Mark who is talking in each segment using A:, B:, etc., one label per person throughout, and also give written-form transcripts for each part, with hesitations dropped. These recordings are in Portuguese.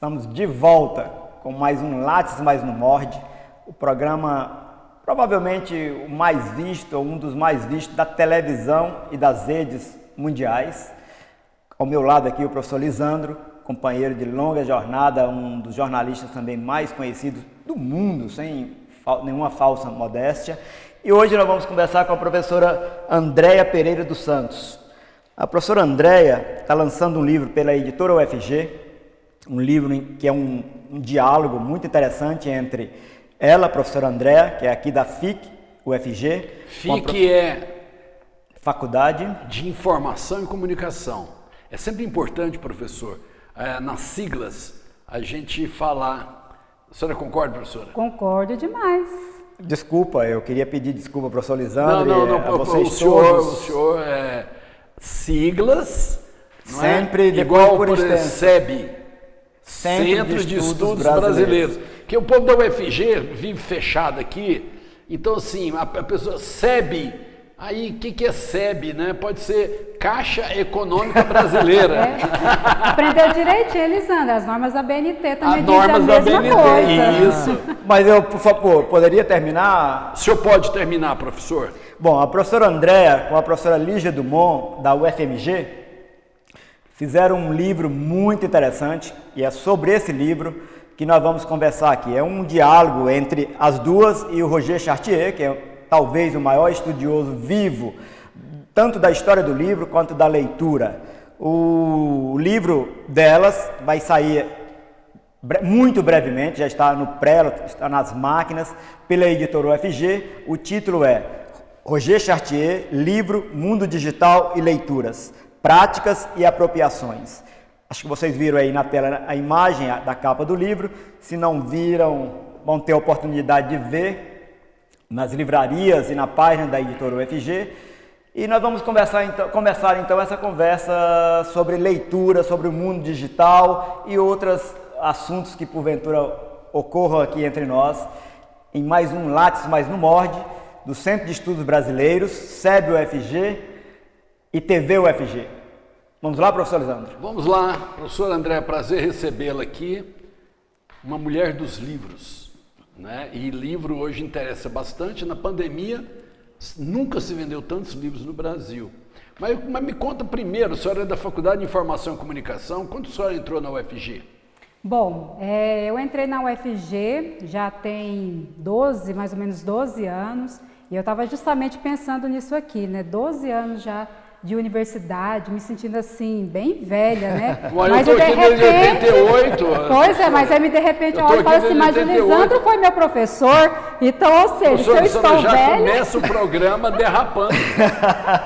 A: Estamos de volta com mais um Lattes, mas não morde, o programa provavelmente o mais visto, ou um dos mais vistos da televisão e das redes mundiais. Ao meu lado aqui o professor Lisandro, companheiro de longa jornada, um dos jornalistas também mais conhecidos do mundo, sem nenhuma falsa modéstia. E hoje nós vamos conversar com a professora Andréia Pereira dos Santos. A professora Andréia está lançando um livro pela editora UFG, um livro que é um diálogo muito interessante entre ela, a professora Andréia, que é aqui da FIC, UFG.
B: FIC é
A: Faculdade
B: de Informação e Comunicação. É sempre importante, professor, nas siglas, a gente falar. A senhora concorda, professora?
C: Concordo demais.
A: Desculpa, eu queria pedir desculpa ao professor Lisandro
B: não,
A: a vocês
B: o
A: todos.
B: senhor siglas,
A: sempre
B: não é?
A: depois
B: Igual
A: por extenso.
B: SEB,
A: Centro
B: de Estudos Brasileiros. Que o povo da UFG vive fechado aqui, então assim, a pessoa SEB, aí o que é SEB, né? Pode ser Caixa Econômica Brasileira.
C: Aprendeu direitinho, Lisandro, as normas da BNT também
B: As
C: dizem a
B: normas da
C: mesma
B: BNT,
C: coisa.
B: isso.
A: Mas eu, por favor, poderia terminar?
B: O senhor pode terminar, professor?
A: Bom, a professora Andréia com a professora Lígia Dumont, da UFMG, fizeram um livro muito interessante, e é sobre esse livro que nós vamos conversar aqui. É um diálogo entre as duas e o Roger Chartier, que é talvez o maior estudioso vivo, tanto da história do livro quanto da leitura. O livro delas vai sair muito brevemente, já está no pré, está nas máquinas, pela editora UFG. O título é Roger Chartier, livro Mundo Digital e Leituras, Práticas e Apropriações. Acho que vocês viram aí na tela a imagem da capa do livro. Se não viram, vão ter a oportunidade de ver nas livrarias e na página da editora UFG. E nós vamos começar então essa conversa sobre leitura, sobre o mundo digital e outros assuntos que porventura ocorram aqui entre nós, em mais um Lattes, mas não morde, do Centro de Estudos Brasileiros, SEB UFG e TV UFG. Vamos lá, professor Lisandro?
B: Vamos lá, professor André, prazer recebê-la aqui, uma mulher dos livros, né? E livro hoje interessa bastante. Na pandemia, nunca se vendeu tantos livros no Brasil. Mas me conta primeiro, a senhora é da Faculdade de Informação e Comunicação, quando a senhora entrou na UFG?
C: Bom, eu entrei na UFG já tem mais ou menos 12 anos, e eu estava justamente pensando nisso aqui, né? 12 anos já de universidade, me sentindo assim, bem velha, né?
B: Mas eu tô aqui desde 88.
C: Pois é, mas aí de repente eu olho e falo assim, mas o Lisandro foi meu professor, então, ou seja, se eu estou
B: já
C: velha...
B: começa o programa derrapando.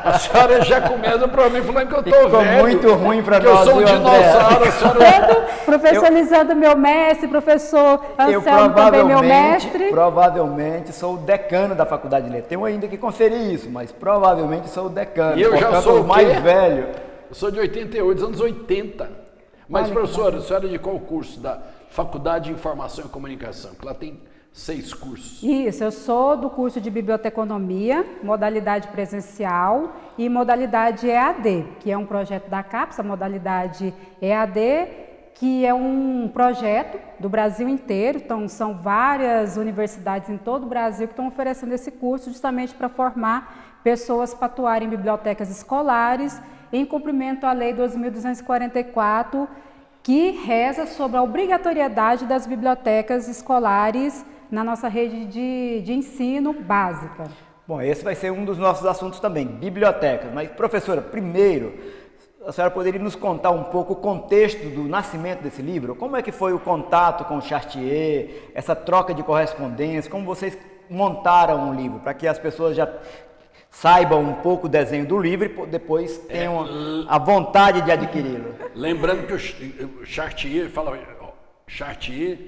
B: A senhora já começa o programa falando que eu estou velho.
A: Ficou muito ruim para nós,
B: eu sou um dinossauro, a senhora...
C: Professor Lisandro, meu mestre, professor Anselmo também, meu mestre.
A: Provavelmente sou o decano da Faculdade de Letras. Tenho ainda que conferir isso, mas provavelmente sou o decano.
B: E eu já sou o
A: mais velho.
B: Eu sou de 88, dos anos 80. Mas, professora, a senhora é de qual curso? Da Faculdade de Informação e Comunicação, que lá tem 6 cursos.
C: Isso, eu sou do curso de Biblioteconomia, modalidade presencial e modalidade EAD, que é um projeto da CAPES, a modalidade EAD, que é um projeto do Brasil inteiro. Então, são várias universidades em todo o Brasil que estão oferecendo esse curso justamente para formar pessoas para atuarem em bibliotecas escolares, em cumprimento à Lei 2.244, que reza sobre a obrigatoriedade das bibliotecas escolares na nossa rede de ensino básica.
A: Bom, esse vai ser um dos nossos assuntos também, bibliotecas. Mas, professora, primeiro, a senhora poderia nos contar um pouco o contexto do nascimento desse livro? Como é que foi o contato com o Chartier, essa troca de correspondência, como vocês montaram o livro, para que as pessoas já saibam um pouco o desenho do livro e depois tenham a vontade de adquiri-lo.
B: Lembrando que o Chartier Chartier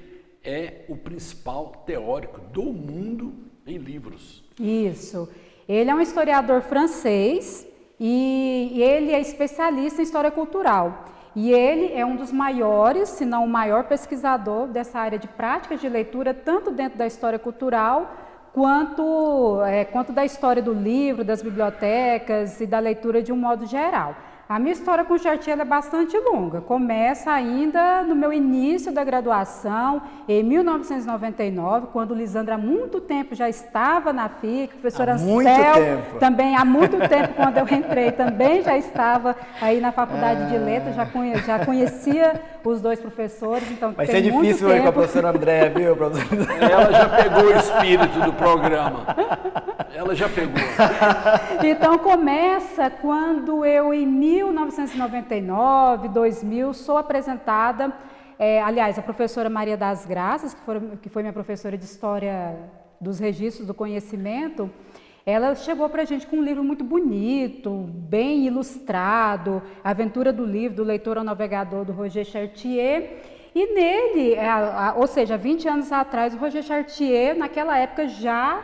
B: é o principal teórico do mundo em livros.
C: Isso. Ele é um historiador francês e ele é especialista em história cultural. E ele é um dos maiores, se não o maior pesquisador dessa área de práticas de leitura, tanto dentro da história cultural, quanto da história do livro, das bibliotecas e da leitura de um modo geral. A minha história com o Chartier é bastante longa. Começa ainda no meu início da graduação, em 1999, quando Lisandra há muito tempo já estava na FIC, o professor Ansel também há muito tempo, quando eu entrei, também já estava aí na Faculdade de Letras, já conhecia os dois professores, então
A: vai ser difícil aí com a professora Andréa, viu, professora?
B: Ela já pegou o espírito do programa. Ela já pegou.
C: Então começa quando eu, em 1999, 2000, sou apresentada, aliás, a professora Maria das Graças, que foi minha professora de História dos Registros do Conhecimento, ela chegou para a gente com um livro muito bonito, bem ilustrado, Aventura do Livro, do Leitor ao Navegador, do Roger Chartier. E nele, ou seja, 20 anos atrás, o Roger Chartier, naquela época, já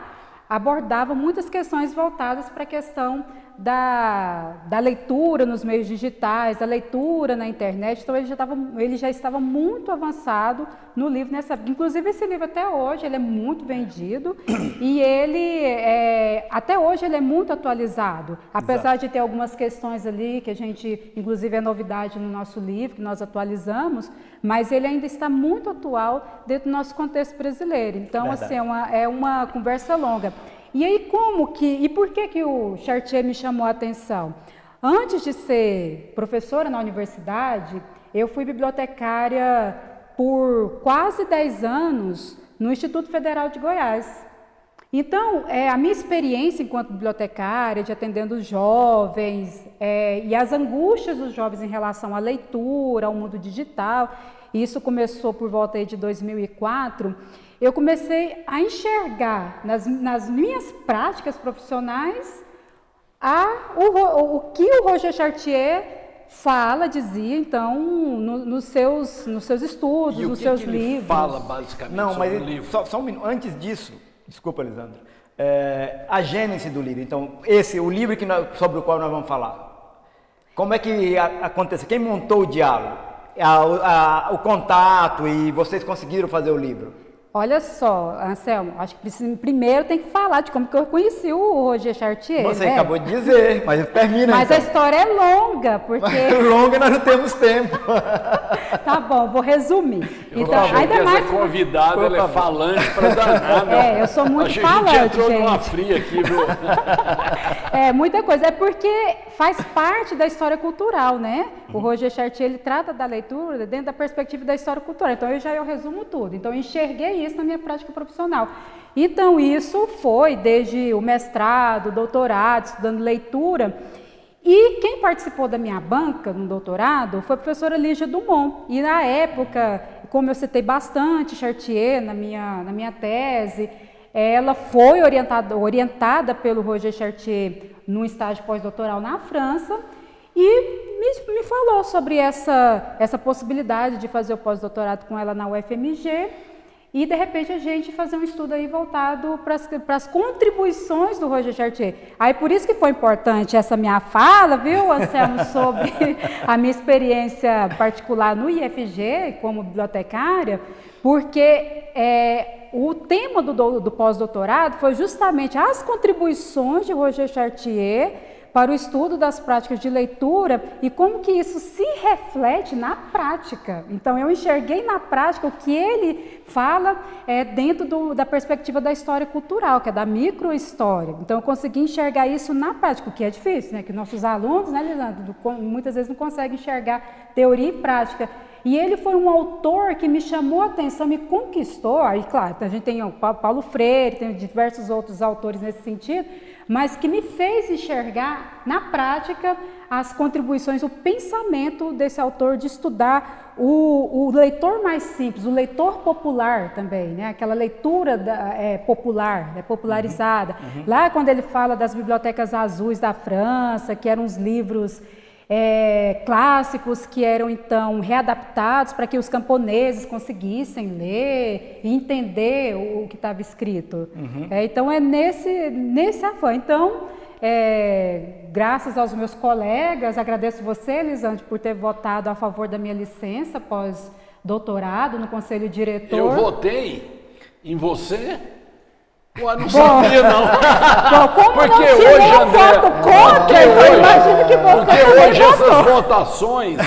C: abordava muitas questões voltadas para a questão da leitura nos meios digitais, da leitura na internet. Então ele já estava muito avançado no livro nessa época. Inclusive esse livro até hoje ele é muito vendido e ele até hoje ele é muito atualizado, apesar de ter algumas questões ali que a gente, inclusive é novidade no nosso livro que nós atualizamos, mas ele ainda está muito atual dentro do nosso contexto brasileiro. Então assim é uma conversa longa. E aí e por que o Chartier me chamou a atenção? Antes de ser professora na universidade, eu fui bibliotecária por quase 10 anos no Instituto Federal de Goiás. Então, a minha experiência enquanto bibliotecária, de atendendo os jovens, e as angústias dos jovens em relação à leitura, ao mundo digital, isso começou por volta aí de 2004, eu comecei a enxergar nas minhas práticas profissionais o que o Roger Chartier dizia, então, nos seus estudos, nos seus livros.
B: Ele fala basicamente sobre o livro?
A: Só um minuto. Antes disso, desculpa, Lisandra, a gênese do livro. Então, o livro sobre o qual nós vamos falar. Como é que aconteceu? Quem montou o diálogo? O contato e vocês conseguiram fazer o livro?
C: Olha só, Anselmo, acho que primeiro tem que falar de como que eu conheci o Roger Chartier.
A: Você acabou de dizer, mas termina.
C: Mas então. A história é longa, porque...
A: Longa nós não temos tempo.
C: Tá bom, vou resumir.
B: Então, ainda mais essa convidada, ela é falante para danar, meu.
C: Eu sou muito falante,
B: a gente entrou numa fria aqui, viu?
C: Muita coisa. É porque faz parte da história cultural, né? O Roger Chartier, ele trata da leitura dentro da perspectiva da história cultural. Então, eu resumo tudo. Então, eu enxerguei isso na minha prática profissional. Então, isso foi desde o mestrado, doutorado, estudando leitura. E quem participou da minha banca no doutorado foi a professora Lígia Dumont. E na época, como eu citei bastante Chartier na minha tese, ela foi orientada pelo Roger Chartier num estágio pós-doutoral na França e me falou sobre essa possibilidade de fazer o pós-doutorado com ela na UFMG. E, de repente, a gente fazer um estudo aí voltado para as contribuições do Roger Chartier. Aí, por isso que foi importante essa minha fala, viu, Anselmo, sobre a minha experiência particular no IFG, como bibliotecária, porque o tema do pós-doutorado foi justamente as contribuições de Roger Chartier para o estudo das práticas de leitura e como que isso se reflete na prática. Então, eu enxerguei na prática o que ele fala dentro da perspectiva da história cultural, que é da microhistória. Então, eu consegui enxergar isso na prática, o que é difícil, né? Que nossos alunos, né, Lisandro, muitas vezes não conseguem enxergar teoria e prática. E ele foi um autor que me chamou a atenção, me conquistou. Aí, claro, a gente tem o Paulo Freire, tem diversos outros autores nesse sentido, mas que me fez enxergar na prática as contribuições, o pensamento desse autor de estudar o leitor mais simples, o leitor popular também, né? Aquela leitura popular, popularizada. Lá quando ele fala das bibliotecas azuis da França, que eram os livros clássicos que eram então readaptados para que os camponeses conseguissem ler e entender o que estava escrito. Então é nesse afã. Então, graças aos meus colegas, agradeço você, Lisandro, por ter votado a favor da minha licença pós-doutorado no conselho diretor.
B: Eu votei em você? Pô, não sabia, não.
C: Bom, como
B: porque
C: não
B: hoje, André,
C: voto contra, eu imagino que você
B: porque hoje essas votações,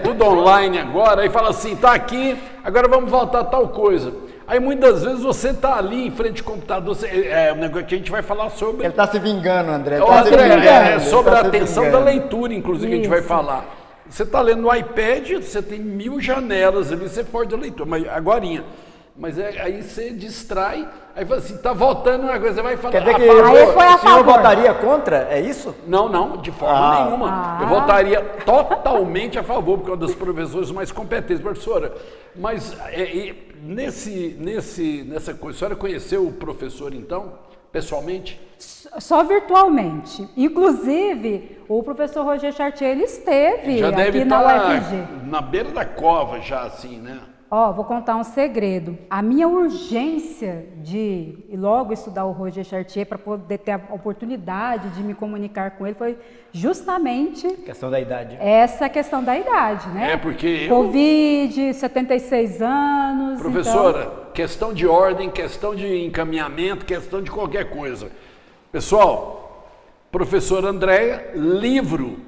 B: tudo online agora, aí fala assim, tá aqui, agora vamos votar tal coisa. Aí muitas vezes você tá ali em frente ao computador, um negócio que a gente vai falar sobre...
A: Ele está se vingando, André.
B: É sobre a atenção da leitura, inclusive, que a gente vai falar. Você está lendo no iPad, você tem 1000 janelas ali, você pode leitura, mas agorinha. Mas aí você distrai, aí fala assim, tá votando uma coisa, você vai falar...
A: Quer dizer que
C: o
A: senhor votaria contra, é isso?
B: Não, de forma nenhuma. Eu votaria totalmente a favor, porque é uma das professoras mais competentes, professora. Mas nessa coisa, a senhora conheceu o professor, então, pessoalmente?
C: Só virtualmente. Inclusive, o professor Roger Chartier, ele esteve
B: já deve
C: aqui na UFG.
B: Na beira da cova, já assim, né?
C: Vou contar um segredo. A minha urgência de ir logo estudar o Roger Chartier para poder ter a oportunidade de me comunicar com ele foi justamente...
A: Questão da idade.
C: Essa questão da idade, né?
B: Porque
C: Covid, 76 anos...
B: Professora, questão de ordem, questão de encaminhamento, questão de qualquer coisa. Pessoal, professora Andréia, livro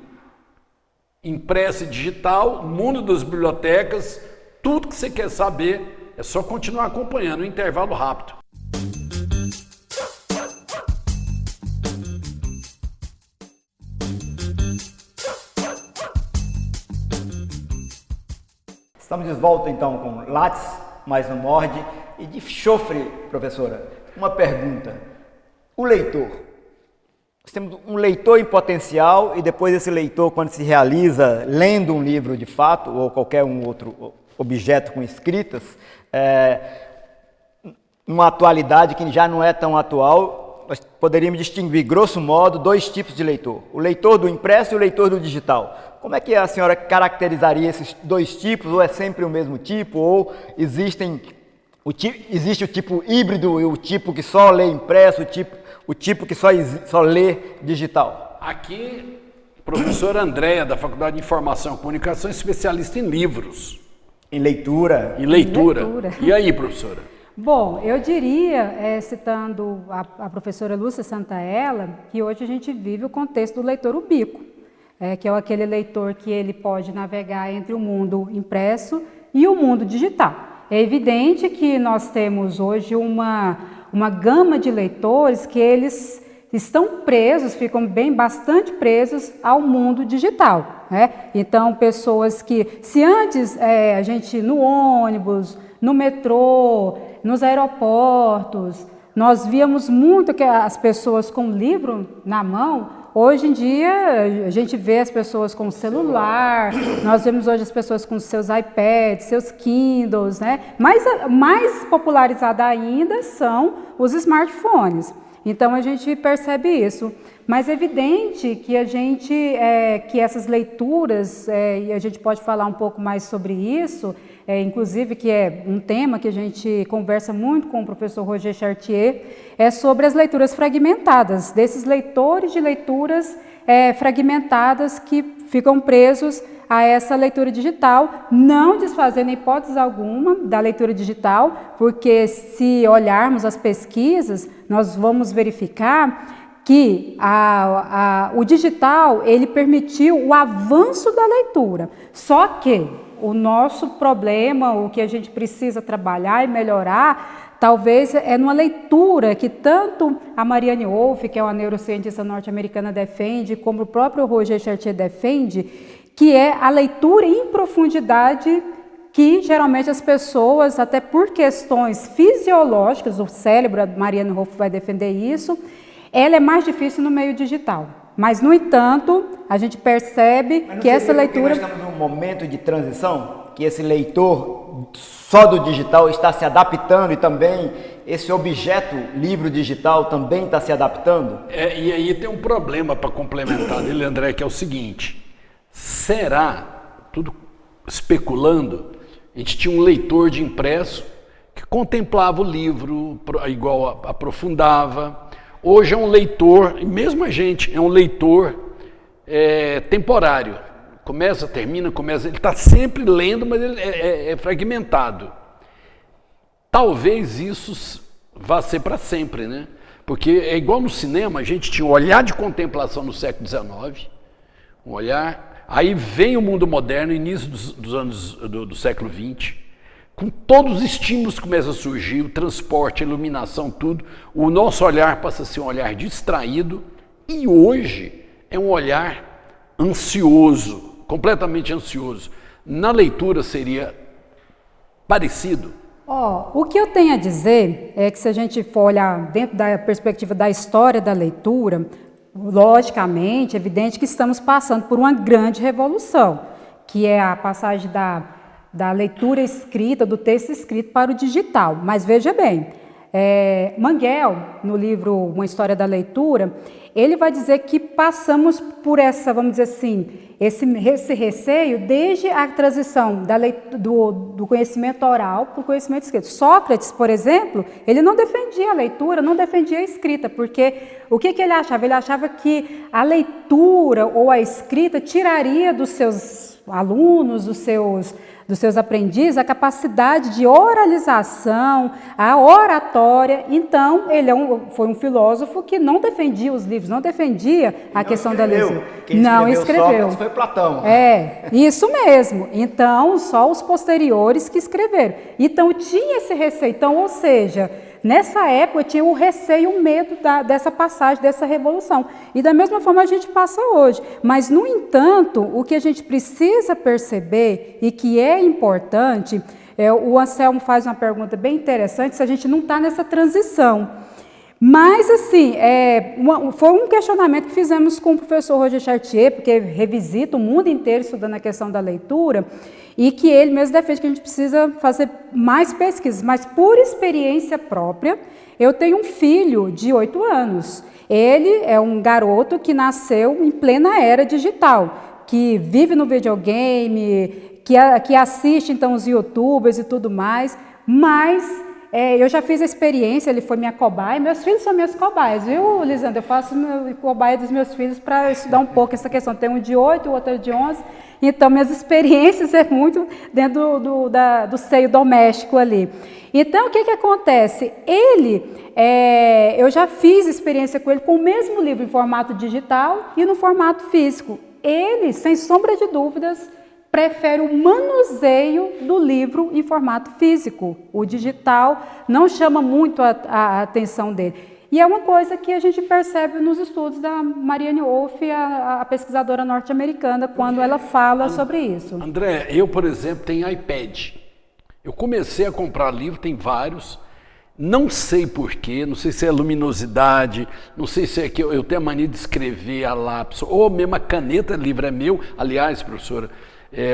B: impresso e digital, mundo das bibliotecas... Tudo que você quer saber é só continuar acompanhando, um intervalo rápido.
A: Estamos de volta então com Lattes, mais um morde, e de chofre, professora. Uma pergunta. O leitor. Nós temos um leitor em potencial e depois esse leitor, quando se realiza lendo um livro de fato, ou qualquer um outro objeto com escritas, numa atualidade que já não é tão atual, nós poderíamos distinguir, grosso modo, 2 tipos de leitor. O leitor do impresso e o leitor do digital. Como é que a senhora caracterizaria esses 2 tipos? Ou é sempre o mesmo tipo? Ou existe o tipo híbrido e o tipo que só lê impresso, o tipo que só lê digital?
B: Aqui, professora Andréia, da Faculdade de Informação e Comunicação, especialista em livros.
A: Em leitura.
B: Em leitura. E aí, professora?
C: Bom, eu diria, citando a professora Lúcia Santaella, que hoje a gente vive o contexto do leitor ubíquo, que é aquele leitor que ele pode navegar entre o mundo impresso e o mundo digital. É evidente que nós temos hoje uma gama de leitores que eles estão presos, ficam bastante presos ao mundo digital, né? Então, pessoas que, se antes a gente no ônibus, no metrô, nos aeroportos, nós víamos muito que as pessoas com livro na mão, hoje em dia a gente vê as pessoas com celular, nós vemos hoje as pessoas com seus iPads, seus Kindles, né? Mas mais popularizada ainda são os smartphones. Então a gente percebe isso, mas é evidente que que essas leituras, e a gente pode falar um pouco mais sobre isso, inclusive que é um tema que a gente conversa muito com o professor Roger Chartier, é sobre as leituras fragmentadas, desses leitores de leituras fragmentadas que ficam presos a essa leitura digital, não desfazendo hipótese alguma da leitura digital, porque se olharmos as pesquisas, nós vamos verificar que o digital ele permitiu o avanço da leitura, só que o nosso problema, o que a gente precisa trabalhar e melhorar, talvez é numa leitura que tanto a Marianne Wolf, que é uma neurocientista norte-americana, defende, como o próprio Roger Chartier defende, que é a leitura em profundidade que geralmente as pessoas, até por questões fisiológicas, o cérebro, a Marianne Wolf vai defender isso, ela é mais difícil no meio digital. Mas, no entanto, a gente percebe que essa leitura...
A: Nós estamos num momento de transição, que esse leitor só do digital está se adaptando e também esse objeto, livro digital, também está se adaptando?
B: E aí tem um problema para complementar dele, André, que é o seguinte: será, tudo especulando, a gente tinha um leitor de impresso que contemplava o livro, igual aprofundava. Hoje é um leitor, e mesmo a gente, é um leitor temporário. Começa, termina, começa, ele está sempre lendo, mas ele é fragmentado. Talvez isso vá ser para sempre, né? Porque é igual no cinema, a gente tinha um olhar de contemplação no século XIX, um olhar Aí vem o mundo moderno, início dos anos do século XX, com todos os estímulos que começam a surgir, o transporte, a iluminação, tudo, o nosso olhar passa a ser um olhar distraído e hoje é um olhar ansioso, completamente ansioso. Na leitura seria parecido?
C: O que eu tenho a dizer é que se a gente for olhar dentro da perspectiva da história da leitura, logicamente, é evidente que estamos passando por uma grande revolução, que é a passagem da leitura escrita, do texto escrito para o digital. Mas veja bem, Manguel, no livro Uma História da Leitura, ele vai dizer que passamos por essa, vamos dizer assim, esse receio desde a transição do conhecimento oral para o conhecimento escrito. Sócrates, por exemplo, ele não defendia a leitura, não defendia a escrita, porque o que ele achava? Ele achava que a leitura ou a escrita tiraria dos seus alunos, dos seus aprendizes, a capacidade de oralização, a oratória. Então, ele foi um filósofo que não defendia os livros, não defendia a questão da leitura.
A: Quem não escreveu Sócrates foi Platão.
C: Isso mesmo. Então, só os posteriores que escreveram. Então, tinha esse receio. Então, ou seja, nessa época tinha o receio, o medo dessa passagem, dessa revolução. E da mesma forma a gente passa hoje. Mas, no entanto, o que a gente precisa perceber e que é importante, o Anselmo faz uma pergunta bem interessante, se a gente não está nessa transição. Mas, assim, foi um questionamento que fizemos com o professor Roger Chartier, porque revisita o mundo inteiro estudando a questão da leitura, e que ele mesmo defende que a gente precisa fazer mais pesquisas. Mas, por experiência própria, eu tenho um filho de 8 anos. Ele é um garoto que nasceu em plena era digital, que vive no videogame, que assiste, então, os youtubers e tudo mais, mas eu já fiz a experiência, ele foi minha cobaia, meus filhos são minhas cobaias, viu, Lisandra? Eu faço cobaia dos meus filhos para estudar um pouco essa questão. Tem um de 8, o outro de 11, então minhas experiências é muito dentro do seio doméstico ali. Então, o que acontece? Eu já fiz experiência com ele com o mesmo livro em formato digital e no formato físico. Ele, sem sombra de dúvidas, prefere o manuseio do livro em formato físico. O digital não chama muito a atenção dele. E é uma coisa que a gente percebe nos estudos da Marianne Wolf, a pesquisadora norte-americana, quando ela fala sobre isso.
B: André, eu, por exemplo, tenho iPad. Eu comecei a comprar livro, tem vários. Não sei porquê, não sei se é luminosidade, não sei se é que eu tenho a mania de escrever a lápis, ou mesmo a caneta, livro é meu. Aliás, professora,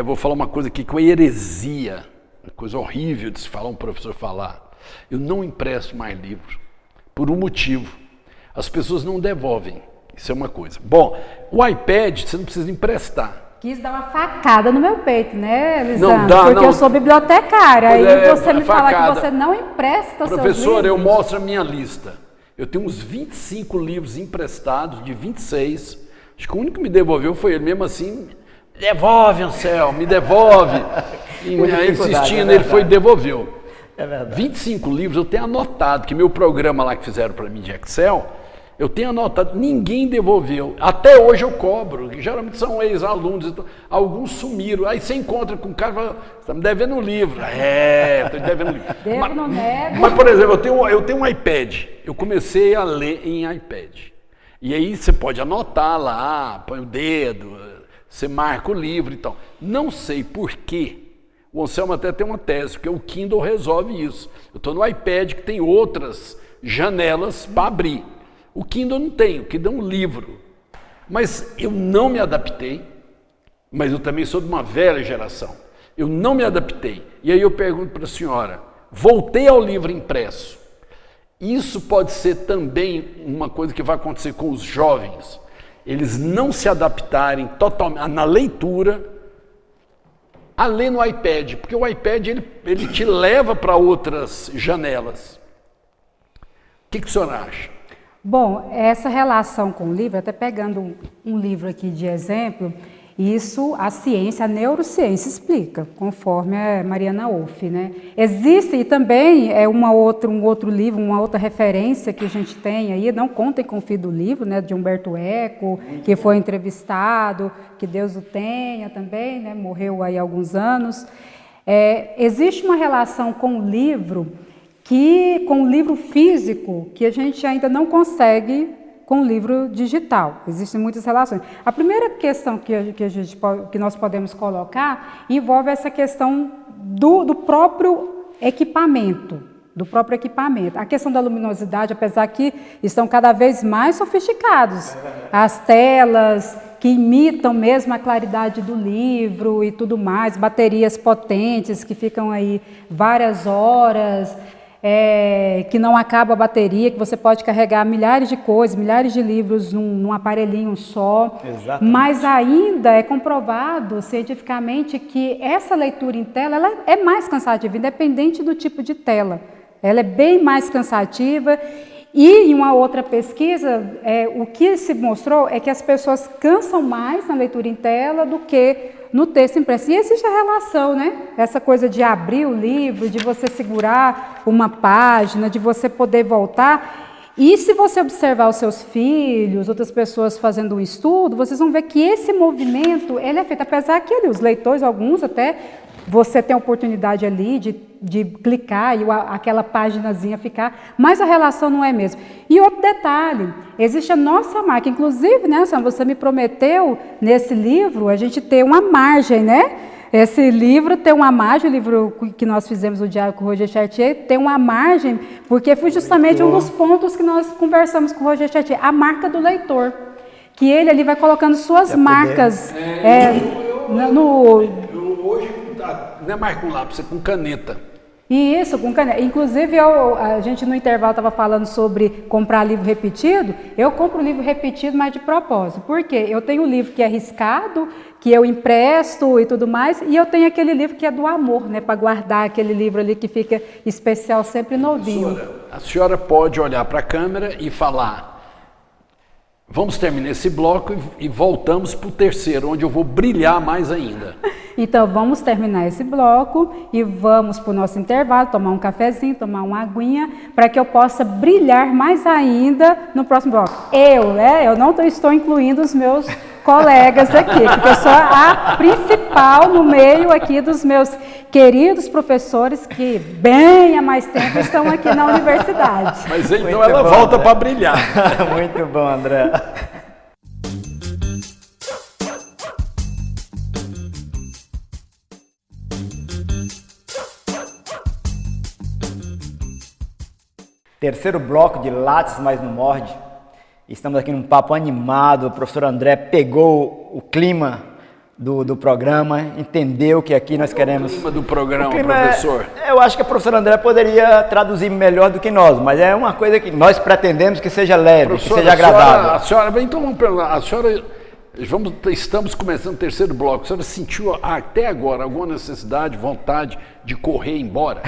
B: vou falar uma coisa aqui que é uma heresia, uma coisa horrível de se falar, um professor falar. Eu não empresto mais livro, por um motivo. As pessoas não devolvem, isso é uma coisa. Bom, o iPad você não precisa emprestar.
C: Quis dar uma facada no meu peito, né, Lisandro?
B: Não dá,
C: porque eu sou bibliotecária, aí você me fala que você não empresta seus livros.
B: Professor, eu mostro a minha lista. Eu tenho uns 25 livros emprestados, de 26. Acho que o único que me devolveu foi ele, mesmo assim... Devolve, Anselmo, me devolve. Insistindo, ele foi e devolveu.
A: É verdade.
B: 25 livros eu tenho anotado, que meu programa lá que fizeram para mim de Excel, eu tenho anotado, ninguém devolveu. Até hoje eu cobro, que geralmente são ex-alunos, então, alguns sumiram. Aí você encontra com o cara e fala, você está me devendo um livro. Estou devendo um livro.
C: Devo, não nego.
B: Mas, por exemplo, eu tenho um iPad, eu comecei a ler em iPad. E aí você pode anotar lá, põe o dedo... Você marca o livro e tal. Não sei por quê. O Anselmo até tem uma tese, porque o Kindle resolve isso. Eu estou no iPad que tem outras janelas para abrir. O Kindle não tem, o Kindle é um livro. Mas eu não me adaptei, mas eu também sou de uma velha geração. Eu não me adaptei. E aí eu pergunto para a senhora, voltei ao livro impresso. Isso pode ser também uma coisa que vai acontecer com os jovens. Eles não se adaptarem totalmente na leitura a ler no iPad, porque o iPad ele te leva para outras janelas. O que o senhor acha?
C: Bom, essa relação com o livro, até pegando um livro aqui de exemplo, Isso a ciência, a neurociência explica, conforme a Mariana Wolff, né? Existe e também um outro livro, uma outra referência que a gente tem aí, Não Contem com o Fim do Livro, né, de Humberto Eco, que foi entrevistado, que Deus o tenha também, né, morreu aí há alguns anos. Existe uma relação com o livro, com o livro físico, que a gente ainda não consegue com o livro digital. Existem muitas relações. A primeira questão que nós podemos colocar envolve essa questão do próprio equipamento. A questão da luminosidade, apesar que estão cada vez mais sofisticados. As telas que imitam mesmo a claridade do livro e tudo mais, baterias potentes que ficam aí várias horas, que não acaba a bateria, que você pode carregar milhares de coisas, milhares de livros num aparelhinho só.
A: Exatamente.
C: Mas ainda é comprovado cientificamente que essa leitura em tela ela é mais cansativa, independente do tipo de tela. Ela é bem mais cansativa. E em uma outra pesquisa, o que se mostrou é que as pessoas cansam mais na leitura em tela do que no texto impresso. E existe a relação, né? Essa coisa de abrir o livro, de você segurar uma página, de você poder voltar. E se você observar os seus filhos, outras pessoas fazendo um estudo, vocês vão ver que esse movimento ele é feito, apesar que os leitores, alguns até, você tem a oportunidade ali de clicar e aquela paginazinha ficar, mas a relação não é mesmo. E outro detalhe, existe a nossa marca, inclusive, né, Sam, você me prometeu nesse livro a gente ter uma margem, né? Esse livro tem uma margem, o livro que nós fizemos, o Diário com o Roger Chartier, tem uma margem, porque foi justamente um dos pontos que nós conversamos com o Roger Chartier, a marca do leitor, que ele ali vai colocando suas marcas
B: Hoje não é mais com lápis, é com caneta.
C: Isso, com caneta. Inclusive, a gente no intervalo estava falando sobre comprar livro repetido. Eu compro livro repetido, mas de propósito. Por quê? Eu tenho um livro que é riscado, que eu empresto e tudo mais, e eu tenho aquele livro que é do amor, né? Para guardar aquele livro ali que fica especial, sempre novinho.
B: A senhora pode olhar para a câmera e falar: vamos terminar esse bloco e voltamos para o terceiro, onde eu vou brilhar mais ainda.
C: Então, vamos terminar esse bloco e vamos para o nosso intervalo, tomar um cafezinho, tomar uma aguinha, para que eu possa brilhar mais ainda no próximo bloco. Eu não estou incluindo os meus colegas aqui, porque eu sou a principal no meio aqui dos meus queridos professores que, bem há mais tempo, estão aqui na universidade.
B: Mas então ela volta para brilhar.
A: Muito bom, André. Terceiro bloco de Lattes, mas não morde. Estamos aqui num papo animado. O professor André pegou o clima do programa, entendeu que aqui nós queremos...
B: O clima do programa, professor?
A: Eu acho que a professora André poderia traduzir melhor do que nós, mas é uma coisa que nós pretendemos que seja leve, que seja agradável.
B: Estamos começando o terceiro bloco. A senhora sentiu até agora alguma necessidade, vontade de correr embora?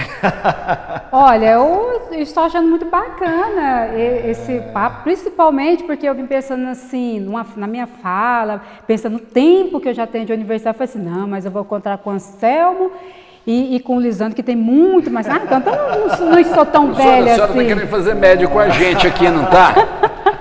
C: Olha, eu estou achando muito bacana esse papo, principalmente porque eu vim pensando assim, na minha fala, pensando no tempo que eu já tenho de universidade, eu falei assim, não, mas eu vou encontrar com o Anselmo e com o Lisandro, que tem muito mais... então eu não estou tão velha assim.
B: A senhora está querendo fazer média com a gente aqui, não está?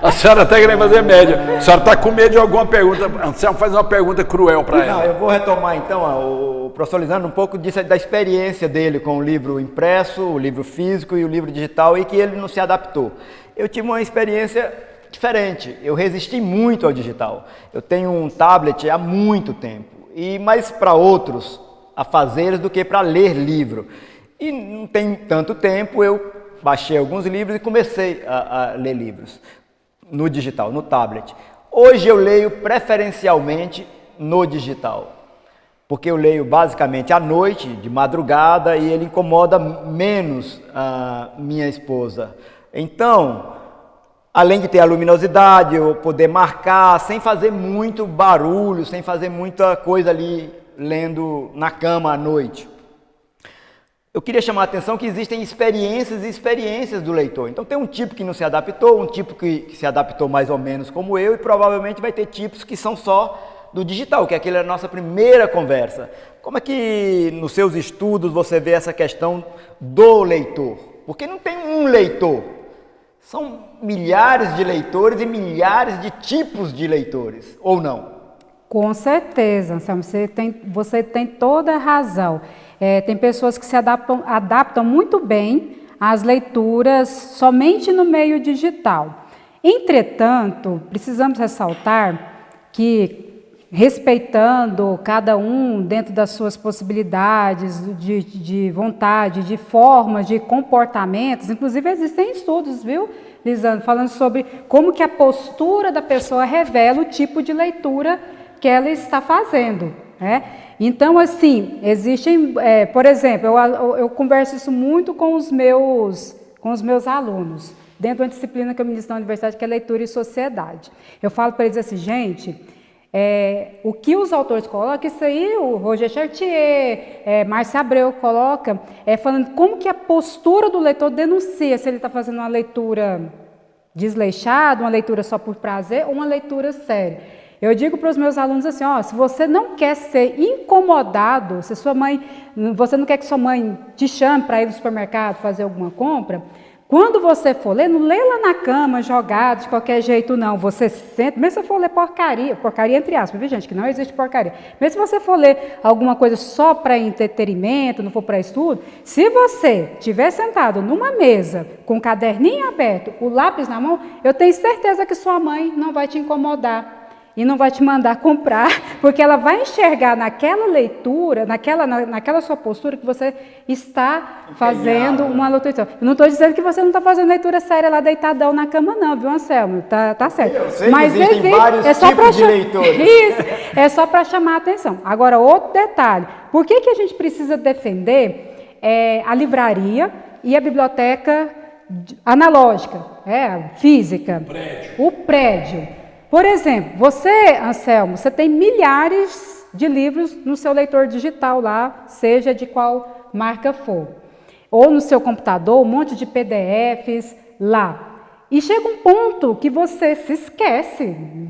B: A senhora está querendo fazer média. A senhora está com medo de alguma pergunta. Anselmo faz uma pergunta cruel para ela.
A: Não, eu vou retomar então o professor Lisandro um pouco disso da experiência dele com o livro impresso, o livro físico e o livro digital, e que ele não se adaptou. Eu tive uma experiência diferente. Eu resisti muito ao digital. Eu tenho um tablet há muito tempo, e mais para outros afazeres do que para ler livro. E não tem tanto tempo, eu baixei alguns livros e comecei a ler livros no digital, no tablet. Hoje eu leio preferencialmente no digital, porque eu leio basicamente à noite, de madrugada, e ele incomoda menos a minha esposa. Então, além de ter a luminosidade, eu poder marcar sem fazer muito barulho, sem fazer muita coisa ali lendo na cama à noite. Eu queria chamar a atenção que existem experiências e experiências do leitor. Então tem um tipo que não se adaptou, um tipo que se adaptou mais ou menos como eu, e provavelmente vai ter tipos que são só do digital, que aquela é a nossa primeira conversa. Como é que nos seus estudos você vê essa questão do leitor? Porque não tem um leitor, são milhares de leitores e milhares de tipos de leitores, ou não?
C: Com certeza, Anselmo, você tem toda a razão. Tem pessoas que se adaptam muito bem às leituras somente no meio digital. Entretanto, precisamos ressaltar que, respeitando cada um dentro das suas possibilidades, de vontade, de formas, de comportamentos, inclusive existem estudos, viu, Lisandro, falando sobre como que a postura da pessoa revela o tipo de leitura que ela está fazendo, né? Então, assim, existem, por exemplo, eu converso isso muito com os meus alunos, dentro de uma disciplina que eu ministro na universidade, que é leitura e sociedade. Eu falo para eles assim, gente, o que os autores colocam, isso aí o Roger Chartier, Márcia Abreu coloca, falando como que a postura do leitor denuncia se ele está fazendo uma leitura desleixada, uma leitura só por prazer ou uma leitura séria. Eu digo para os meus alunos assim, se você não quer ser incomodado, se você não quer que sua mãe te chame para ir no supermercado fazer alguma compra, quando você for ler, não lê lá na cama, jogado, de qualquer jeito, não. Você senta, mesmo se for ler porcaria entre aspas, viu, gente, que não existe porcaria. Mesmo se você for ler alguma coisa só para entretenimento, não for para estudo, se você estiver sentado numa mesa, com o caderninho aberto, o lápis na mão, eu tenho certeza que sua mãe não vai te incomodar. E não vai te mandar comprar, porque ela vai enxergar naquela leitura, naquela sua postura que você está fazendo uma leitura. Eu não estou dizendo que você não está fazendo leitura séria lá deitadão na cama não, viu, Anselmo? Tá certo.
A: Eu sei,
C: mas
A: existem vários tipos de leitores.
C: Isso, é só para chamar a atenção. Agora, outro detalhe. Por que a gente precisa defender a livraria e a biblioteca analógica, física? O prédio. Por exemplo, você, Anselmo, você tem milhares de livros no seu leitor digital lá, seja de qual marca for. Ou no seu computador, um monte de PDFs lá. E chega um ponto que você se esquece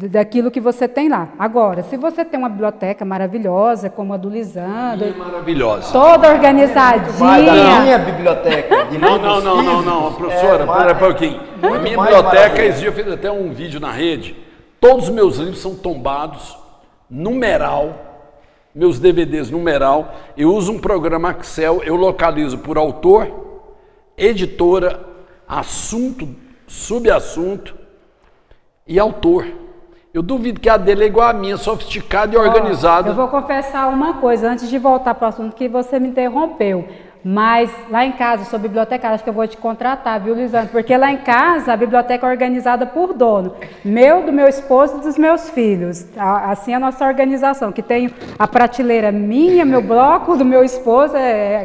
C: daquilo que você tem lá. Agora, se você tem uma biblioteca maravilhosa, como a do Lisandro,
B: maravilhosa,
C: toda organizadinha.
A: Mas a minha biblioteca de livros
B: não, professora, espera um pouquinho. A minha biblioteca, esse dia eu fiz até um vídeo na rede. Todos os meus livros são tombados, numeral, meus DVDs numeral. Eu uso um programa Excel, eu localizo por autor, editora, assunto, subassunto e autor. Eu duvido que a dele é igual a minha, sofisticada e organizada.
C: Eu vou confessar uma coisa, antes de voltar para o assunto que você me interrompeu. Mas lá em casa, eu sou bibliotecária, acho que eu vou te contratar, viu, Lisandro? Porque lá em casa a biblioteca é organizada por dono. Do meu esposo e dos meus filhos. Assim é a nossa organização, que tem a prateleira minha, meu bloco, do meu esposo,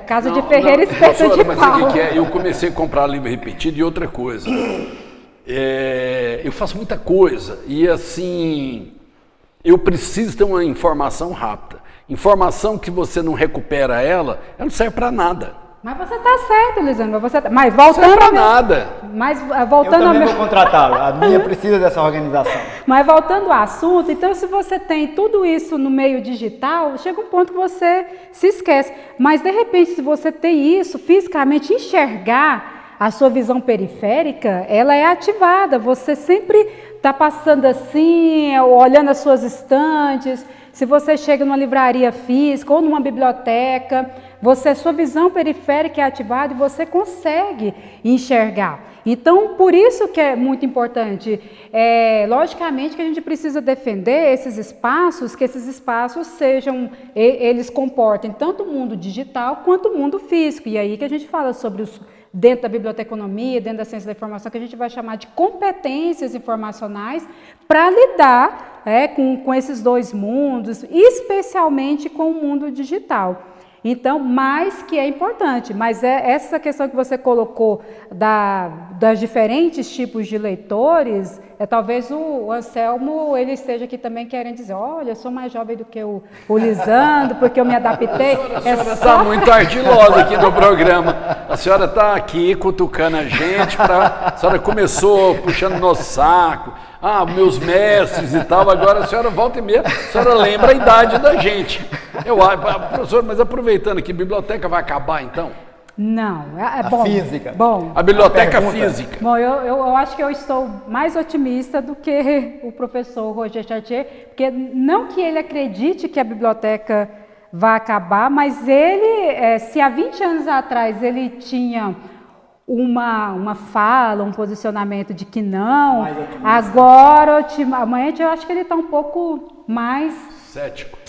C: casa de ferreiro espeta de
B: mas
C: pau.
B: Eu comecei a comprar livro repetido e outra coisa. Eu faço muita coisa e assim, eu preciso ter uma informação rápida. Informação que você não recupera ela não serve para nada.
C: Mas você está certo, Lisandro. Mas voltando
B: não serve para nada.
C: Mas
A: eu
C: voltando
A: também vou contratá-lo. A minha precisa dessa organização.
C: Mas voltando ao assunto, então se você tem tudo isso no meio digital, chega um ponto que você se esquece. Mas de repente, se você tem isso fisicamente, enxergar a sua visão periférica, ela é ativada. Você sempre está passando assim, olhando as suas estantes. Se você chega numa livraria física ou numa biblioteca, sua visão periférica é ativada e você consegue enxergar. Então, por isso que é muito importante, logicamente que a gente precisa defender esses espaços, que esses espaços eles comportem tanto o mundo digital quanto o mundo físico. E aí que a gente fala sobre dentro da biblioteconomia, dentro da ciência da informação, que a gente vai chamar de competências informacionais para lidar com esses dois mundos, especialmente com o mundo digital. Então, mais que é importante, mas essa questão que você colocou das diferentes tipos de leitores, talvez o Anselmo ele esteja aqui também querendo dizer, olha, eu sou mais jovem do que o Lisandro, porque eu me adaptei.
B: A senhora está muito ardilosa aqui no programa. A senhora está aqui cutucando a gente, a senhora começou puxando no saco, meus mestres e tal, agora a senhora volta e meia, a senhora lembra a idade da gente. Professor, mas aproveitando aqui, a biblioteca vai acabar então?
C: Não,
A: bom. Física.
C: Bom,
B: a biblioteca física.
C: Bom, eu acho que eu estou mais otimista do que o professor Roger Chartier, porque não que ele acredite que a biblioteca vai acabar, mas ele, se há 20 anos atrás ele tinha uma fala, um posicionamento de que não, agora, ultimamente, eu acho que ele está um pouco mais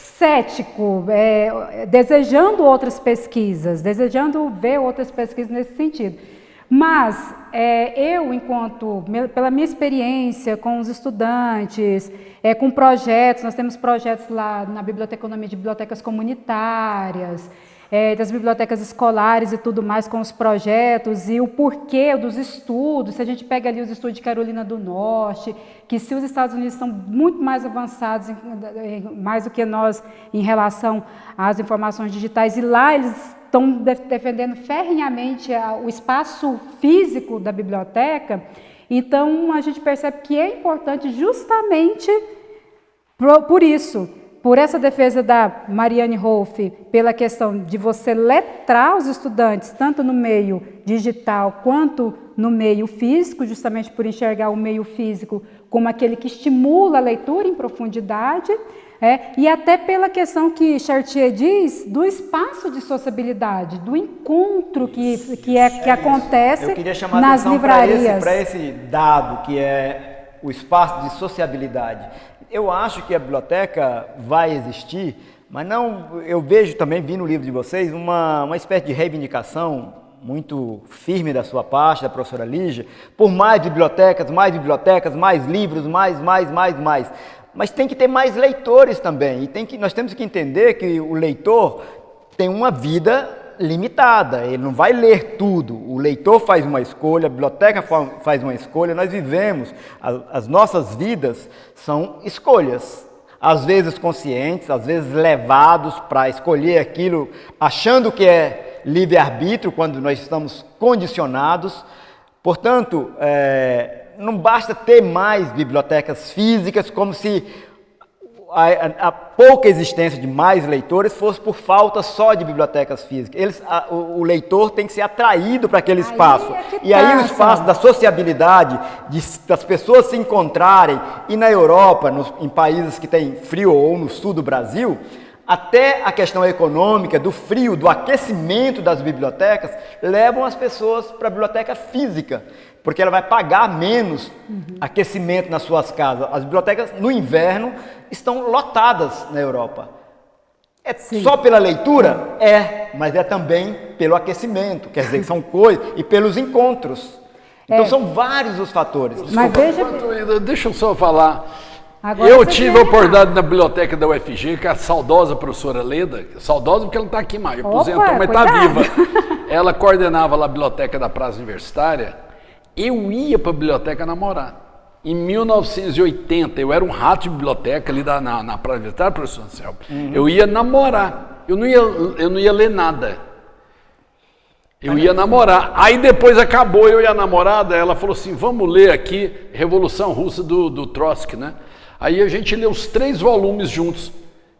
C: cético, desejando outras pesquisas, desejando ver outras pesquisas nesse sentido. Mas eu, pela minha experiência com os estudantes, com projetos, nós temos projetos lá na Biblioteconomia de bibliotecas comunitárias, das bibliotecas escolares e tudo mais com os projetos e o porquê dos estudos. Se a gente pega ali os estudos de Carolina do Norte, que se os Estados Unidos estão muito mais avançados, mais do que nós em relação às informações digitais, e lá eles estão defendendo ferrenhamente o espaço físico da biblioteca, então a gente percebe que é importante justamente por isso, por essa defesa da Marianne Rolfe, pela questão de você letrar os estudantes, tanto no meio digital quanto no meio físico, justamente por enxergar o meio físico como aquele que estimula a leitura em profundidade, e até pela questão que Chartier diz do espaço de sociabilidade, do encontro que acontece nas livrarias.
A: Para esse dado que é o espaço de sociabilidade. Eu acho que a biblioteca vai existir, mas não. Eu vejo também, vi no livro de vocês, uma espécie de reivindicação muito firme da sua parte, da professora Lígia, por mais bibliotecas, mais livros, mais. Mas tem que ter mais leitores também. E nós temos que entender que o leitor tem uma vida limitada, ele não vai ler tudo. O leitor faz uma escolha, a biblioteca faz uma escolha, nós vivemos, as nossas vidas são escolhas, às vezes conscientes, às vezes levados para escolher aquilo, achando que é livre-arbítrio, quando nós estamos condicionados. Portanto, não basta ter mais bibliotecas físicas, como se a pouca existência de mais leitores fosse por falta só de bibliotecas físicas. O leitor tem que ser atraído para aquele espaço. E aí o espaço da sociabilidade, das pessoas se encontrarem, e na Europa, em países que têm frio ou no sul do Brasil, até a questão econômica, do frio, do aquecimento das bibliotecas, levam as pessoas para a biblioteca física, porque ela vai pagar menos aquecimento nas suas casas. As bibliotecas, no inverno, estão lotadas na Europa. Só pela leitura? Mas é também pelo aquecimento, quer dizer, são coisas, e pelos encontros. Então são vários os fatores.
C: Mas
B: deixa eu só falar. Agora eu tive a oportunidade na biblioteca da UFG, que a saudosa professora Leda, saudosa porque ela está aqui mais, aposentou, mas está viva. Ela coordenava lá a biblioteca da Praça Universitária. Eu ia para a biblioteca namorar. Em 1980, eu era um rato de biblioteca ali na Praça Universitária, professor Anselmo. Eu ia namorar, eu não ia ler nada. Eu ia namorar. Aí depois acabou, eu e a namorada, ela falou assim, vamos ler aqui Revolução Russa do Trotsky, né? Aí a gente lê os 3 volumes juntos,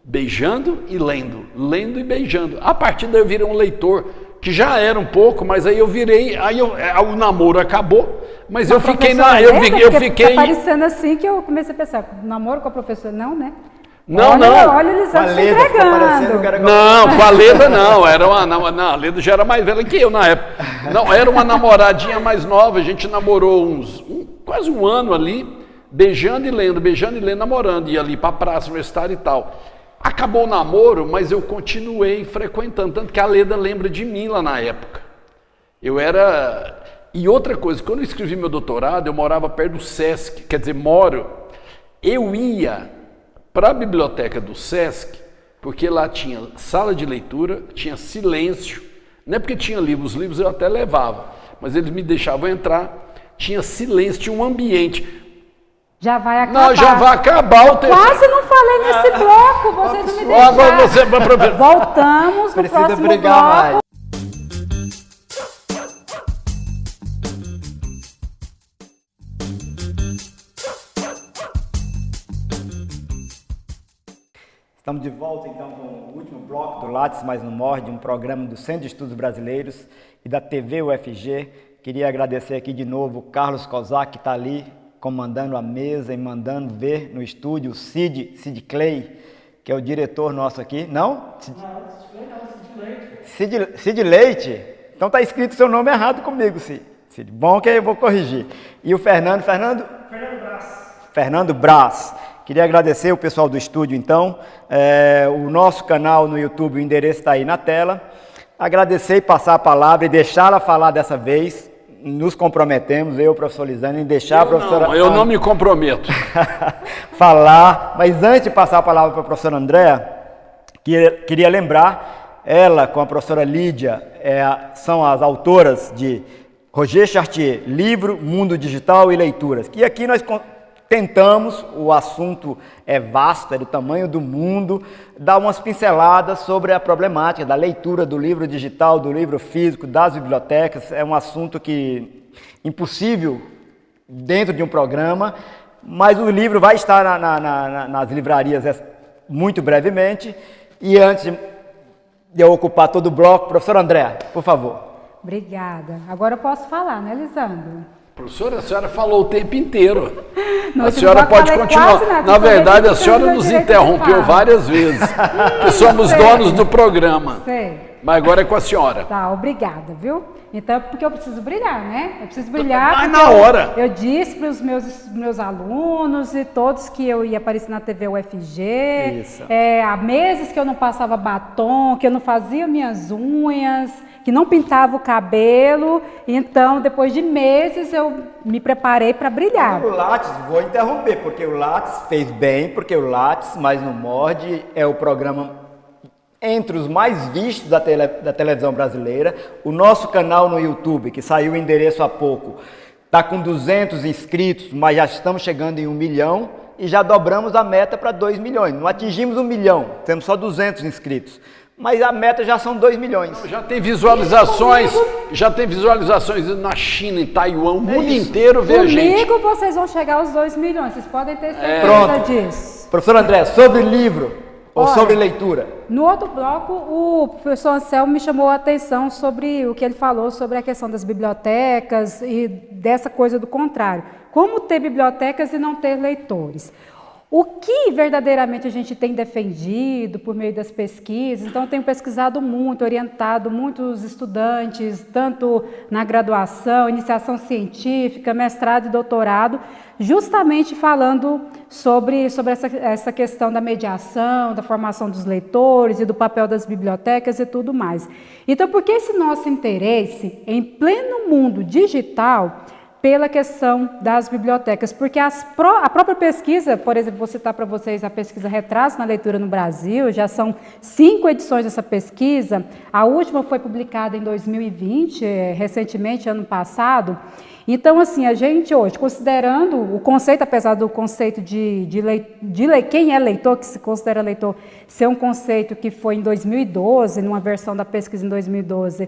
B: beijando e lendo e beijando. A partir daí eu virei um leitor, que já era um pouco, mas aí eu virei, o namoro acabou, mas eu fiquei eu fiquei...
C: Tá parecendo assim que eu comecei a pensar, namoro com a professora, não, né?
B: Não.
C: Olha eles se entregando.
B: Não, com a Leda não, a Leda já era mais velha que eu na época. Não, era uma namoradinha mais nova, a gente namorou quase um ano ali, beijando e lendo, namorando, ia ali para a praça universitária e tal. Acabou o namoro, mas eu continuei frequentando, tanto que a Leda lembra de mim lá na época. E outra coisa, quando eu escrevi meu doutorado, eu morava perto do Sesc, eu ia para a biblioteca do Sesc porque lá tinha sala de leitura, tinha silêncio, não é porque tinha livros, os livros eu até levava, mas eles me deixavam entrar, tinha silêncio, tinha um ambiente.
C: Já vai acabar.
B: Não, já vai acabar o terceiro.
C: Quase não falei nesse bloco, vocês não me deixaram.
B: Agora você
C: Voltamos no
A: Precisa
C: próximo
A: brigar
C: bloco.
A: mais. Estamos de volta então com o último bloco do Lattes Mais Não Morde, um programa do Centro de Estudos Brasileiros e da TV UFG. Queria agradecer aqui de novo o Carlos Kozak, que está ali comandando a mesa e mandando ver no estúdio o Cid Clay, que é o diretor nosso aqui. Não? Cid Leite? Então está escrito seu nome errado comigo, Cid. Bom que eu vou corrigir. E o Fernando Braz. Fernando Braz. Queria agradecer o pessoal do estúdio, então. O nosso canal no YouTube, o endereço está aí na tela. Agradecer e passar a palavra e deixá-la falar dessa vez. Nos comprometemos, eu e o professor Lisane, em deixar a professora...
B: Eu não me comprometo.
A: falar. Mas antes de passar a palavra para a professora Andréa, queria lembrar, ela com a professora Lídia, são as autoras de Roger Chartier, livro, Mundo Digital e Leituras. E aqui nós tentamos, o assunto é vasto, é do tamanho do mundo, dar umas pinceladas sobre a problemática da leitura do livro digital, do livro físico, das bibliotecas. É um assunto que impossível dentro de um programa, mas o livro vai estar nas livrarias muito brevemente. E antes de eu ocupar todo o bloco, professora Andréa, por favor.
C: Obrigada. Agora eu posso falar, né, Lisandro?
B: Professora, a senhora falou o tempo inteiro.
C: No
B: a senhora pode continuar. Na verdade, a senhora nos interrompeu várias vezes, que somos donos do programa.
C: Sei.
B: Mas agora é com a senhora.
C: Tá, obrigada, viu? Então, porque eu preciso brilhar, né? Eu preciso brilhar.
B: Mas na hora.
C: Eu disse para os meus alunos e todos que eu ia aparecer na TV UFG.
A: Isso.
C: Há meses que eu não passava batom, que eu não fazia minhas unhas, que não pintava o cabelo. Então, depois de meses, eu me preparei para brilhar.
A: O Lattes, vou interromper, porque o Lattes fez bem, porque o Lattes Mais Não Morde é o programa entre os mais vistos da televisão brasileira. O nosso canal no YouTube, que saiu o endereço há pouco, está com 200 inscritos, mas já estamos chegando em 1 milhão e já dobramos a meta para 2 milhões. Não atingimos 1 milhão, temos só 200 inscritos. Mas a meta já são 2 milhões.
B: Já tem visualizações na China, em Taiwan, o mundo inteiro vê a gente.
C: Comigo vocês vão chegar aos 2 milhões, vocês podem ter certeza
A: Pronto.
C: disso.
A: Professor André, sobre livro ou sobre leitura?
C: No outro bloco, o professor Anselmo me chamou a atenção sobre o que ele falou sobre a questão das bibliotecas e dessa coisa do contrário. Como ter bibliotecas e não ter leitores? O que verdadeiramente a gente tem defendido por meio das pesquisas, então eu tenho pesquisado muito, orientado muitos estudantes, tanto na graduação, iniciação científica, mestrado e doutorado, justamente falando sobre essa questão da mediação, da formação dos leitores e do papel das bibliotecas e tudo mais. Então, por que esse nosso interesse em pleno mundo digital pela questão das bibliotecas? Porque a própria pesquisa, por exemplo, vou citar para vocês a pesquisa Retratos na Leitura no Brasil, já são 5 edições dessa pesquisa, a última foi publicada em 2020, recentemente, ano passado. Então, assim, a gente hoje, considerando o conceito, apesar do conceito quem é leitor, que se considera leitor, ser um conceito que foi em 2012, numa versão da pesquisa em 2012,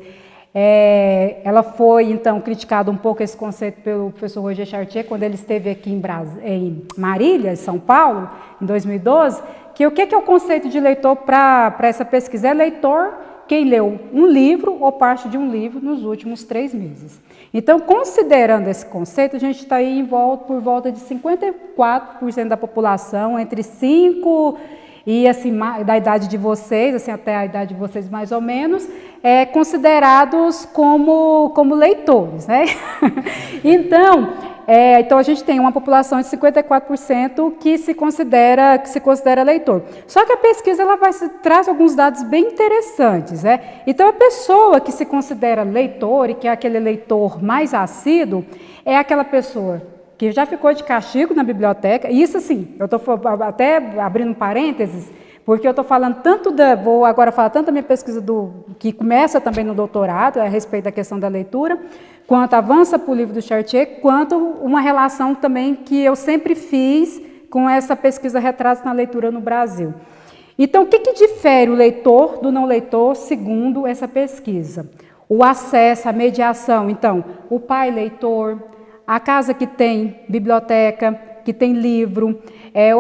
C: ela foi, então, criticada um pouco esse conceito pelo professor Roger Chartier, quando ele esteve aqui em Marília, São Paulo, em 2012, que o que é o conceito de leitor para essa pesquisa? É leitor quem leu um livro ou parte de um livro nos últimos 3 meses. Então, considerando esse conceito, a gente está aí por volta de 54% da população, entre 5 e assim, da idade de vocês, assim, até a idade de vocês mais ou menos, considerados como leitores, né? Então a gente tem uma população de 54% que se considera leitor. Só que a pesquisa traz alguns dados bem interessantes, né? Então a pessoa que se considera leitor e que é aquele leitor mais assíduo, é aquela pessoa que já ficou de castigo na biblioteca. E isso, assim, eu estou até abrindo parênteses, Porque eu estou falando tanto vou agora falar tanto da minha pesquisa que começa também no doutorado, a respeito da questão da leitura, quanto avança para o livro do Chartier, quanto uma relação também que eu sempre fiz com essa pesquisa Retratos na Leitura no Brasil. Então, o que difere o leitor do não leitor segundo essa pesquisa? O acesso, a mediação. Então, o pai leitor, a casa que tem biblioteca, que tem livro,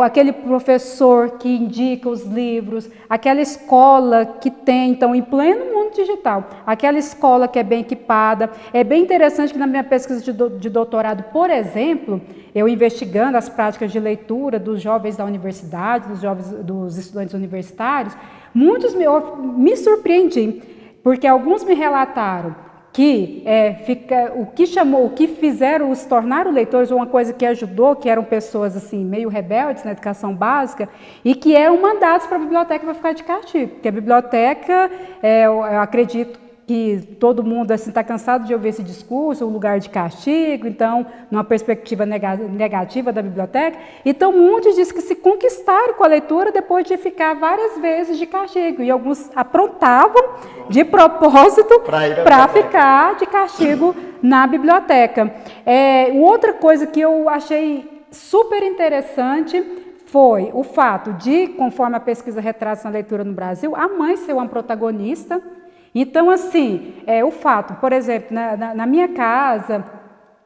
C: aquele professor que indica os livros, aquela escola que tem, então, em pleno mundo digital, aquela escola que é bem equipada. É bem interessante que na minha pesquisa de doutorado, por exemplo, eu investigando as práticas de leitura dos jovens da universidade, dos estudantes universitários, muitos me surpreendi, porque alguns me relataram que o que fizeram os tornaram leitores, uma coisa que ajudou, que eram pessoas assim meio rebeldes na educação básica e que eram mandados para a biblioteca para ficar de castigo, porque a biblioteca, eu acredito que todo mundo assim está cansado de ouvir esse discurso, um lugar de castigo, então, numa perspectiva negativa da biblioteca. Então, muitos dizem que se conquistaram com a leitura depois de ficar várias vezes de castigo, e alguns aprontavam de propósito para ficar de castigo na biblioteca. Outra coisa que eu achei super interessante foi o fato de, conforme a pesquisa Retratos na Leitura no Brasil, a mãe ser uma protagonista. Então, assim, o fato, por exemplo, na minha casa,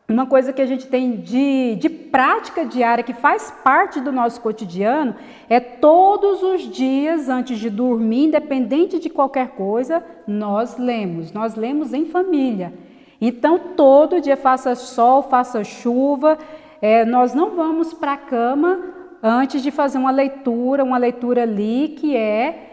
C: uma coisa que a gente tem de prática diária, que faz parte do nosso cotidiano, é todos os dias, antes de dormir, independente de qualquer coisa, nós lemos em família. Então, todo dia, faça sol, faça chuva, nós não vamos para a cama antes de fazer uma leitura ali que é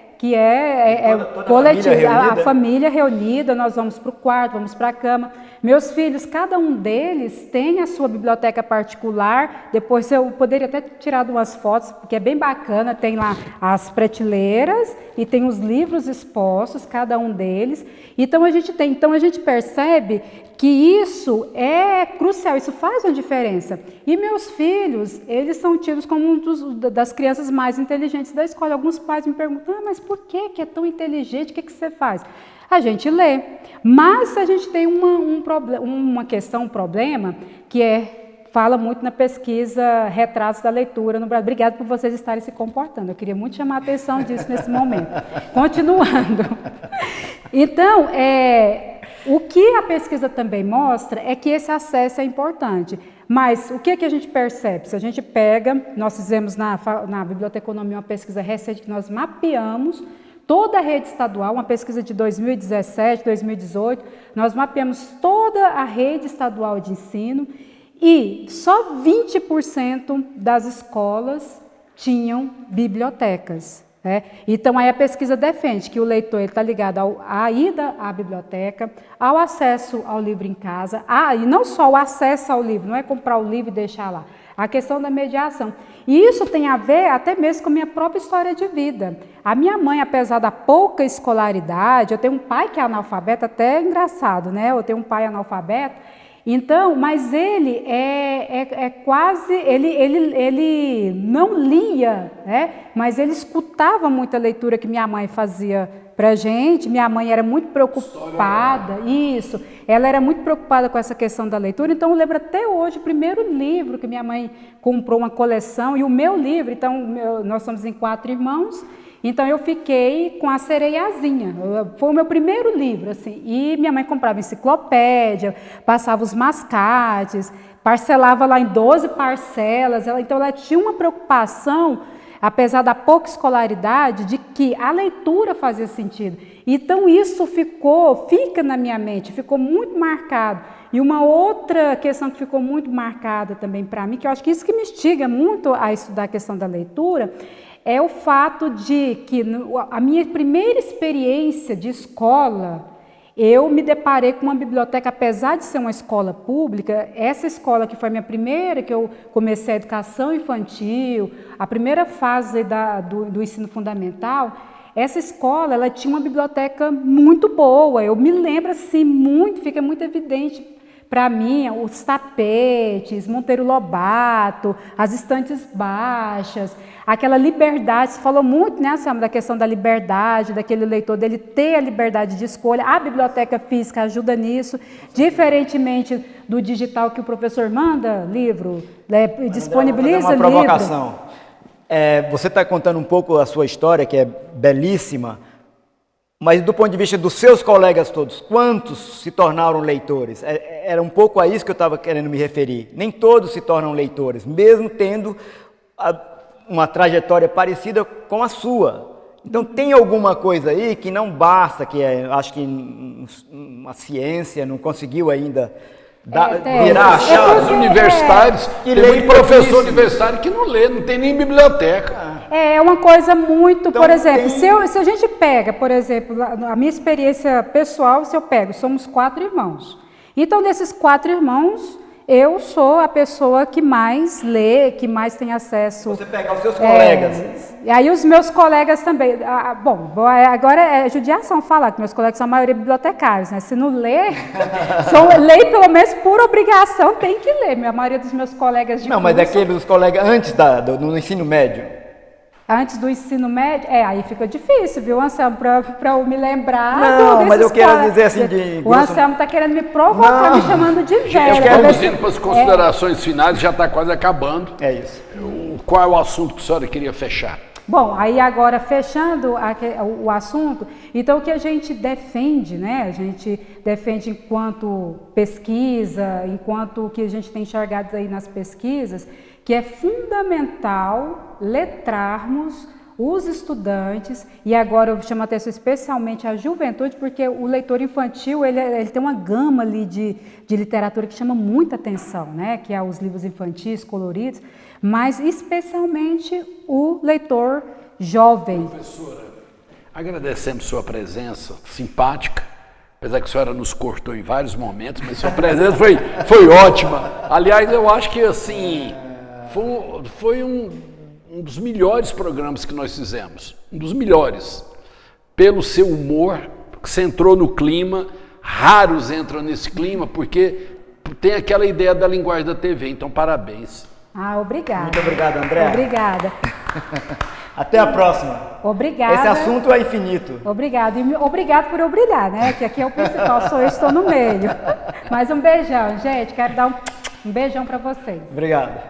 C: coletiva, a família reunida, nós vamos para o quarto, vamos para a cama. Meus filhos, cada um deles tem a sua biblioteca particular, depois eu poderia até tirar umas fotos, porque é bem bacana, tem lá as prateleiras e tem os livros expostos, cada um deles. Então a gente percebe que isso é crucial, isso faz uma diferença. E meus filhos, eles são tidos como das crianças mais inteligentes da escola. Alguns pais me perguntam, mas por que é tão inteligente? O que você faz? A gente lê. Mas a gente tem um problema, que fala muito na pesquisa Retratos da Leitura no Brasil. Obrigada por vocês estarem se comportando. Eu queria muito chamar a atenção disso nesse momento. Continuando. Então, o que a pesquisa também mostra é que esse acesso é importante. Mas o que a gente percebe? Se a gente nós fizemos na Biblioteconomia uma pesquisa recente que nós mapeamos toda a rede estadual, uma pesquisa de 2017, 2018, nós mapeamos toda a rede estadual de ensino e só 20% das escolas tinham bibliotecas. Então, aí a pesquisa defende que o leitor está ligado à ida à biblioteca, ao acesso ao livro em casa, e não só o acesso ao livro, não é comprar o livro e deixar lá, a questão da mediação. E isso tem a ver até mesmo com a minha própria história de vida. A minha mãe, apesar da pouca escolaridade, eu tenho um pai que é analfabeto, até engraçado, né? Eu tenho um pai analfabeto. Então, mas ele ele não lia, mas ele escutava muita leitura que minha mãe fazia para a gente. Minha mãe era muito preocupada, ela era muito preocupada com essa questão da leitura. Então, eu lembro até hoje o primeiro livro que minha mãe comprou, uma coleção, e o meu livro, então, nós somos em 4 irmãos, então eu fiquei com a Sereiazinha, foi o meu primeiro livro, assim, e minha mãe comprava enciclopédia, passava os mascates, parcelava lá em 12 parcelas, então ela tinha uma preocupação, apesar da pouca escolaridade, de que a leitura fazia sentido. Então isso fica na minha mente, ficou muito marcado. E uma outra questão que ficou muito marcada também para mim, que eu acho que isso que me instiga muito a estudar a questão da leitura, é o fato de que a minha primeira experiência de escola, eu me deparei com uma biblioteca, apesar de ser uma escola pública, essa escola que foi a minha primeira, que eu comecei a educação infantil, a primeira fase do ensino fundamental, essa escola, ela tinha uma biblioteca muito boa. Eu me lembro assim, fica muito evidente para mim, os tapetes, Monteiro Lobato, as estantes baixas, aquela liberdade, você falou muito, né, Sam, da questão da liberdade, daquele leitor, dele ter a liberdade de escolha. A biblioteca física ajuda nisso, diferentemente do digital, que o professor manda livro, disponibiliza
A: uma
C: livro.
A: provocação. Você está contando um pouco a sua história, que é belíssima, mas do ponto de vista dos seus colegas todos, quantos se tornaram leitores? Era um pouco a isso que eu estava querendo me referir. Nem todos se tornam leitores, mesmo tendo uma trajetória parecida com a sua. Então tem alguma coisa aí que não basta, acho que a ciência não conseguiu ainda virar a chave.
B: Os universitários,
A: que
B: tem
A: lê
B: muito professor
A: pouquíssimo.
B: universitário que não lê, não tem nem biblioteca.
C: É uma coisa muito,
A: Então,
C: por exemplo, se a gente pega, por exemplo, a minha experiência pessoal, se eu pego, somos 4 irmãos. Então, desses 4 irmãos, eu sou a pessoa que mais lê, que mais tem acesso.
A: Você pega os seus colegas.
C: E aí os meus colegas também. Bom, agora é judiação falar que meus colegas são a maioria bibliotecários, né? Se não lê, lê pelo menos por obrigação, tem que ler. A maioria dos meus colegas de
A: Não, mas
C: curso,
A: daqueles colegas antes no ensino médio.
C: antes do ensino médio, aí fica difícil, viu, Anselmo, para eu me lembrar.
A: Não, mas eu quero dizer assim de...
C: O Anselmo está querendo me provocar, me chamando de velha.
B: Vamos indo para as considerações finais, já está quase acabando.
A: É isso.
B: Qual é o assunto que a senhora queria fechar?
C: Bom, aí agora fechando o assunto, então o que a gente defende, né? A gente defende enquanto pesquisa, enquanto que a gente tem enxergado aí nas pesquisas, que é fundamental letrarmos os estudantes, e agora eu chamo a atenção especialmente a juventude, porque o leitor infantil, ele tem uma gama ali de literatura que chama muita atenção, né? Que é os livros infantis, coloridos, mas especialmente o leitor jovem.
B: Professora, agradecemos sua presença simpática, apesar que a senhora nos cortou em vários momentos, mas sua presença foi ótima. Aliás, eu acho que assim, foi um dos melhores programas que nós fizemos, um dos melhores, pelo seu humor, que você entrou no clima, raros entram nesse clima, porque tem aquela ideia da linguagem da TV, então parabéns.
C: Obrigada.
A: Muito obrigado, André.
C: Obrigada.
A: Até a próxima.
C: Obrigada.
A: Esse assunto é infinito.
C: Obrigada. E obrigado por eu brilhar, né? Que aqui é o principal, sou eu, estou no meio. Mas um beijão, gente. Quero dar um beijão para vocês.
A: Obrigado.